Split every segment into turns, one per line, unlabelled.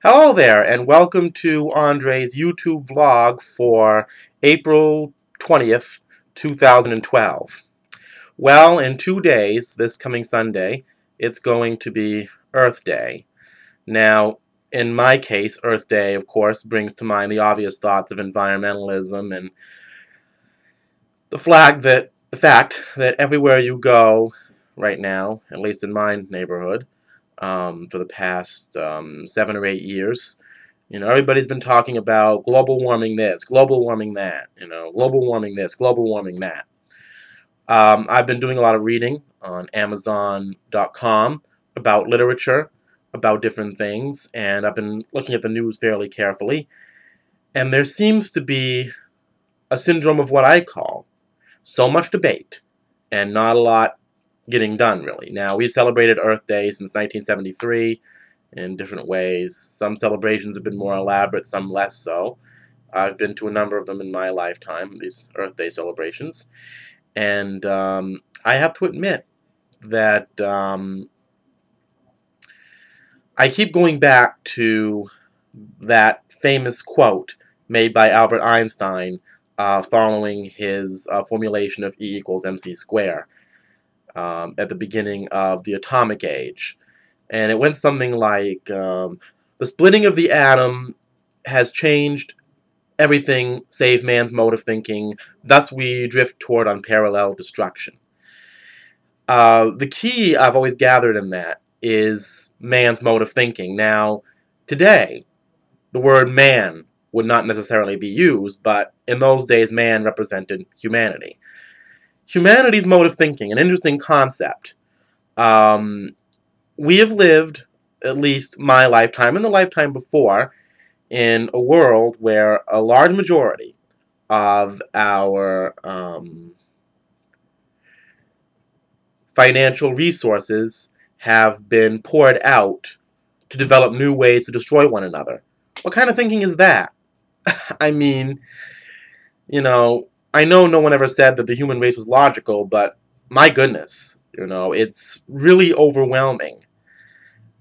Hello there, and welcome to Andre's YouTube vlog for April 20th, 2012. Well, in 2 days, this coming Sunday, it's going to be Earth Day. Now, in my case, Earth Day, of course, brings to mind the obvious thoughts of environmentalism and the fact that everywhere you go right now, at least in my neighborhood, for the past 7 or 8 years. Everybody's been talking about global warming this, global warming that, global warming this, global warming that. I've been doing a lot of reading on Amazon.com about literature, about different things, and I've been looking at the news fairly carefully. And there seems to be a syndrome of what I call so much debate and not a lot getting done, really. Now, we've celebrated Earth Day since 1973 in different ways. Some celebrations have been more elaborate, some less so. I've been to a number of them in my lifetime, these Earth Day celebrations. And I have to admit that I keep going back to that famous quote made by Albert Einstein following his formulation of E equals mc squared. At the beginning of the atomic age. And it went something like, the splitting of the atom has changed everything save man's mode of thinking, thus we drift toward unparalleled destruction. The key I've always gathered in that is man's mode of thinking. Now, today, the word man would not necessarily be used, but in those days man represented humanity. Humanity's mode of thinking, an interesting concept. We have lived, at least my lifetime and the lifetime before, in a world where a large majority of our financial resources have been poured out to develop new ways to destroy one another. What kind of thinking is that? I mean, I know no one ever said that the human race was logical, but my goodness, it's really overwhelming.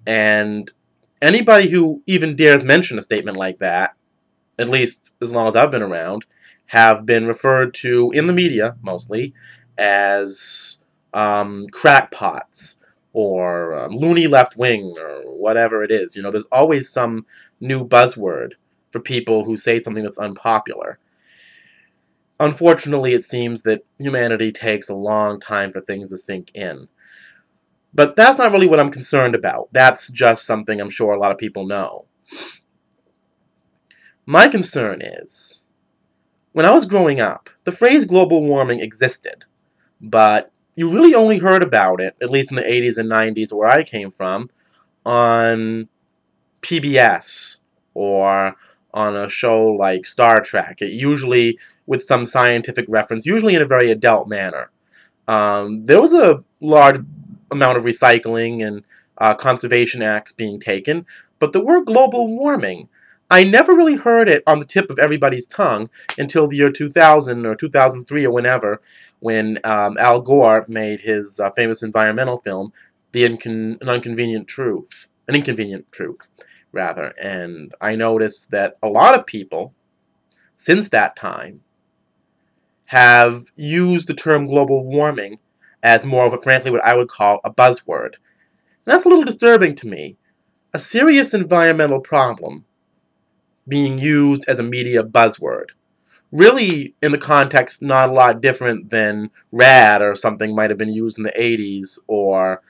And anybody who even dares mention a statement like that, at least as long as I've been around, have been referred to, in the media mostly, as crackpots or loony left wing or whatever it is. There's always some new buzzword for people who say something that's unpopular. Unfortunately, it seems that humanity takes a long time for things to sink in. But that's not really what I'm concerned about. That's just something I'm sure a lot of people know. My concern is, when I was growing up, the phrase global warming existed, but you really only heard about it, at least in the 80s and 90s where I came from, on PBS or on a show like Star Trek. It usually with some scientific reference, usually in a very adult manner. There was a large amount of recycling and conservation acts being taken, but the word global warming, I never really heard it on the tip of everybody's tongue until the year 2000 or 2003 or whenever, when Al Gore made his famous environmental film, An Inconvenient Truth, rather. And I noticed that a lot of people, since that time, have used the term global warming as more of frankly, what I would call a buzzword. And that's a little disturbing to me. A serious environmental problem being used as a media buzzword. Really, in the context, not a lot different than rad or something might have been used in the 80s or,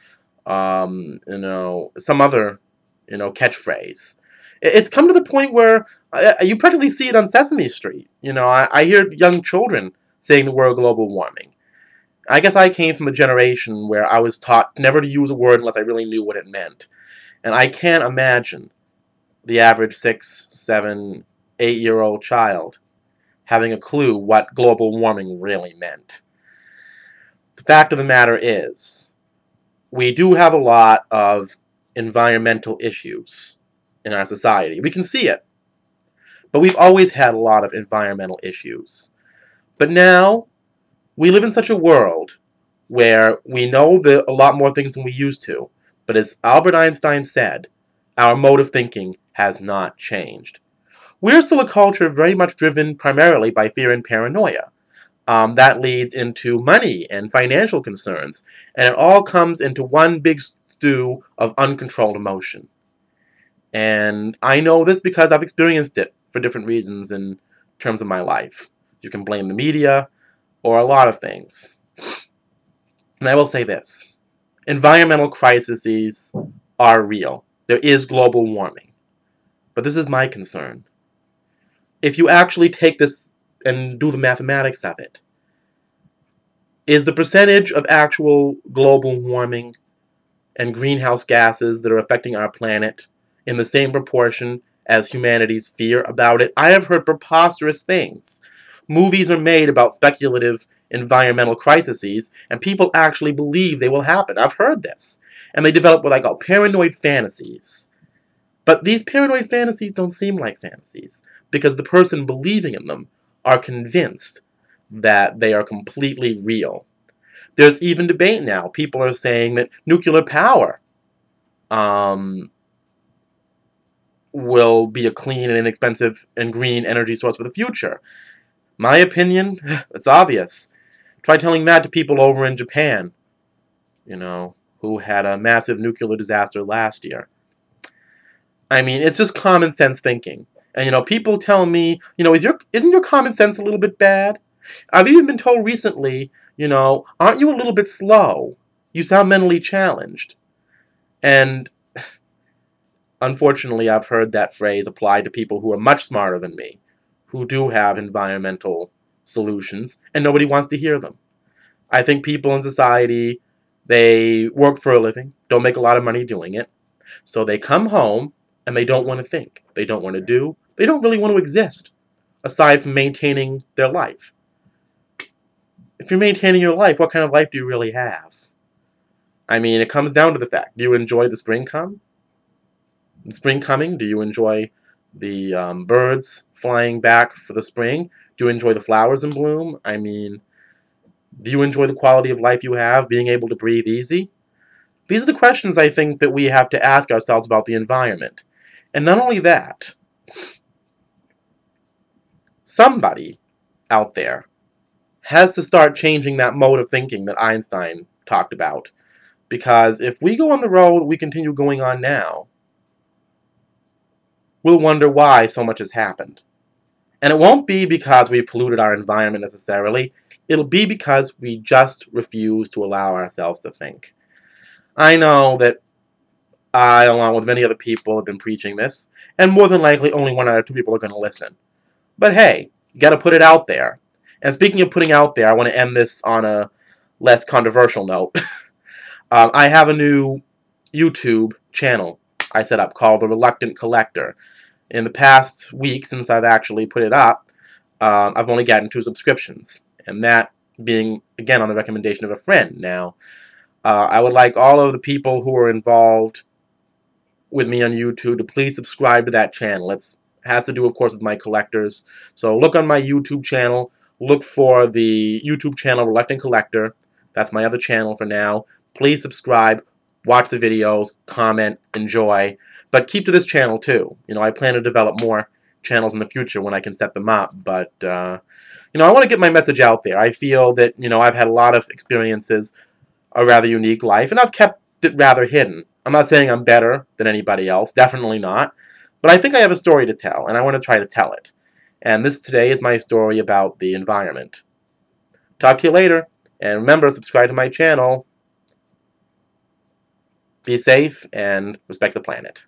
some other, catchphrase. It's come to the point where you practically see it on Sesame Street. I hear young children saying the word global warming. I guess I came from a generation where I was taught never to use a word unless I really knew what it meant. And I can't imagine the average 6, 7, 8-year-old child having a clue what global warming really meant. The fact of the matter is, we do have a lot of environmental issues in our society. We can see it. But we've always had a lot of environmental issues. But now, we live in such a world where we know a lot more things than we used to. But as Albert Einstein said, our mode of thinking has not changed. We're still a culture very much driven primarily by fear and paranoia. That leads into money and financial concerns, and it all comes into one big stew of uncontrolled emotion. And I know this because I've experienced it for different reasons in terms of my life. You can blame the media or a lot of things. And I will say this. Environmental crises are real. There is global warming. But this is my concern. If you actually take this and do the mathematics of it, is the percentage of actual global warming and greenhouse gases that are affecting our planet in the same proportion as humanity's fear about it? I have heard preposterous things. Movies are made about speculative environmental crises, and people actually believe they will happen. I've heard this. And they develop what I call paranoid fantasies. But these paranoid fantasies don't seem like fantasies, because the person believing in them are convinced that they are completely real. There's even debate now. People are saying that nuclear power will be a clean and inexpensive and green energy source for the future. My opinion, it's obvious. Try telling that to people over in Japan, who had a massive nuclear disaster last year. I mean, it's just common sense thinking. And, people tell me, isn't your common sense a little bit bad? I've even been told recently, aren't you a little bit slow? You sound mentally challenged. And unfortunately, I've heard that phrase applied to people who are much smarter than me, who do have environmental solutions, and nobody wants to hear them. I think people in society, they work for a living, don't make a lot of money doing it, so they come home and they don't want to think. They don't want to do. They don't really want to exist, aside from maintaining their life. If you're maintaining your life, what kind of life do you really have? I mean, it comes down to the fact, do you enjoy the spring coming? Do you enjoy the birds flying back for the spring? Do you enjoy the flowers in bloom? I mean, do you enjoy the quality of life you have, being able to breathe easy? These are the questions I think that we have to ask ourselves about the environment. And not only that, somebody out there has to start changing that mode of thinking that Einstein talked about. Because if we go on the road we continue going on now, we'll wonder why so much has happened. And it won't be because we've polluted our environment necessarily. It'll be because we just refuse to allow ourselves to think. I know that I, along with many other people, have been preaching this, and more than likely only 1 out of 2 people are going to listen. But hey, you got to put it out there. And speaking of putting out there, I want to end this on a less controversial note. I have a new YouTube channel I set up called The Reluctant Collector. In the past week, since I've actually put it up, I've only gotten 2 subscriptions. And that being, again, on the recommendation of a friend. Now, I would like all of the people who are involved with me on YouTube to please subscribe to that channel. It has to do, of course, with my collectors. So look on my YouTube channel. Look for the YouTube channel Reluctant Collector. That's my other channel for now. Please subscribe, watch the videos, comment, enjoy. But keep to this channel too. I plan to develop more channels in the future when I can set them up. But, I want to get my message out there. I feel that, I've had a lot of experiences, a rather unique life, and I've kept it rather hidden. I'm not saying I'm better than anybody else, definitely not. But I think I have a story to tell, and I want to try to tell it. And this today is my story about the environment. Talk to you later, and remember, subscribe to my channel. Be safe and respect the planet.